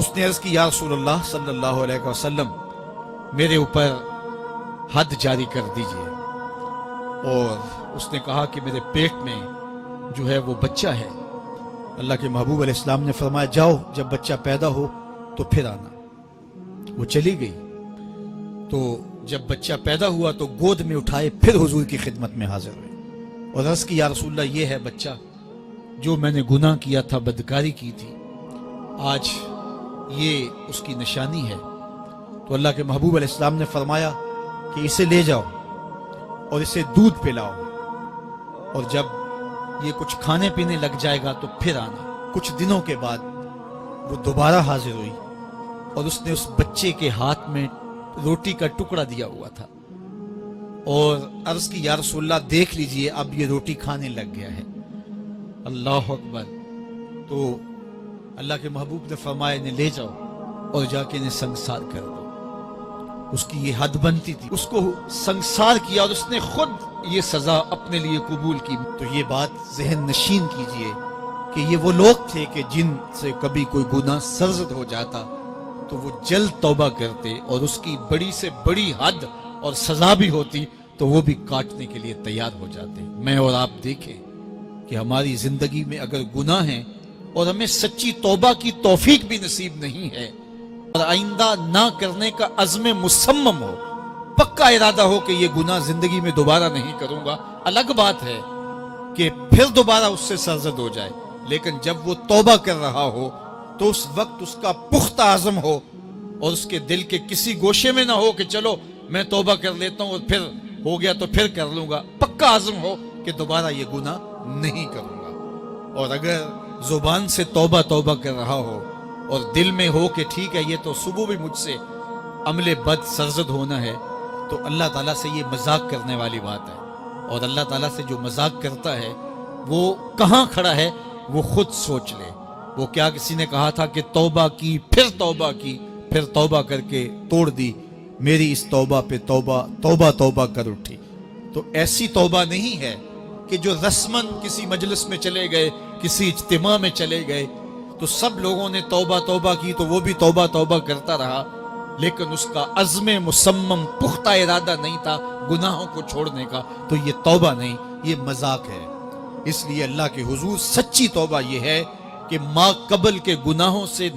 اس نے عرض کی یا رسول اللہ صلی اللہ علیہ وسلم میرے اوپر حد جاری کر دیجئے، اور اس نے کہا کہ میرے پیٹ میں جو ہے وہ بچہ ہے۔ اللہ کے محبوب علیہ السلام نے فرمایا جاؤ جب بچہ پیدا ہو تو پھر آنا۔ وہ چلی گئی، تو جب بچہ پیدا ہوا تو گود میں اٹھائے پھر حضور کی خدمت میں حاضر ہوئے اور عرض کی یا رسول اللہ یہ ہے بچہ جو میں نے گناہ کیا تھا، بدکاری کی تھی، آج یہ اس کی نشانی ہے۔ تو اللہ کے محبوب علیہ السلام نے فرمایا کہ اسے لے جاؤ اور اسے دودھ پلاؤ، اور جب یہ کچھ کھانے پینے لگ جائے گا تو پھر آنا۔ کچھ دنوں کے بعد وہ دوبارہ حاضر ہوئی اور اس نے اس بچے کے ہاتھ میں روٹی کا ٹکڑا دیا ہوا تھا اور عرض کی یا رسول اللہ دیکھ لیجئے اب یہ روٹی کھانے لگ گیا ہے۔ اللہ اکبر۔ تو اللہ کے محبوب نے فرمایا انہیں لے جاؤ اور جا کے انہیں سنگسار کر دو۔ اس کی یہ حد بنتی تھی، اس کو سنگسار کیا اور اس نے خود یہ سزا اپنے لیے قبول کی۔ تو یہ بات ذہن نشین کیجئے کہ یہ وہ لوگ تھے کہ جن سے کبھی کوئی گناہ سرزد ہو جاتا تو وہ جلد توبہ کرتے، اور اس کی بڑی سے بڑی حد اور سزا بھی ہوتی تو وہ بھی کاٹنے کے لیے تیار ہو جاتے۔ میں اور آپ دیکھیں کہ ہماری زندگی میں اگر گناہ ہیں اور ہمیں سچی توبہ کی توفیق بھی نصیب نہیں ہے اور آئندہ نہ کرنے کا عزم مصمم ہو، پکا ارادہ ہو کہ یہ گناہ زندگی میں دوبارہ نہیں کروں گا، الگ بات ہے کہ پھر دوبارہ اس سے سرزد ہو جائے، لیکن جب وہ توبہ کر رہا ہو تو اس وقت اس کا پختہ عزم ہو اور اس کے دل کے کسی گوشے میں نہ ہو کہ چلو میں توبہ کر لیتا ہوں اور پھر ہو گیا تو پھر کر لوں گا، پکا عزم ہو کہ دوبارہ یہ گناہ نہیں کروں گا۔ اور اگر زبان سے توبہ توبہ کر رہا ہو اور دل میں ہو کہ ٹھیک ہے یہ تو صبح بھی مجھ سے عمل بد سرزد ہونا ہے، تو اللہ تعالیٰ سے یہ مذاق کرنے والی بات ہے، اور اللہ تعالیٰ سے جو مذاق کرتا ہے وہ کہاں کھڑا ہے وہ خود سوچ لے۔ وہ کیا کسی نے کہا تھا کہ توبہ کی پھر توبہ کر کے توڑ دی، میری اس توبہ پہ توبہ کر اٹھی۔ تو ایسی توبہ نہیں ہے کہ جو رسماً کسی مجلس میں چلے گئے، کسی اجتماع میں چلے گئے تو سب لوگوں نے توبہ کی تو وہ بھی توبہ کرتا رہا، لیکن اس کا عزم مصمم پختہ ارادہ نہیں تھا گناہوں کو چھوڑنے کا، تو یہ توبہ نہیں، یہ مذاق ہے۔ اس لیے اللہ کے حضور سچی توبہ یہ ہے کہ ما قبل کے گناہوں سے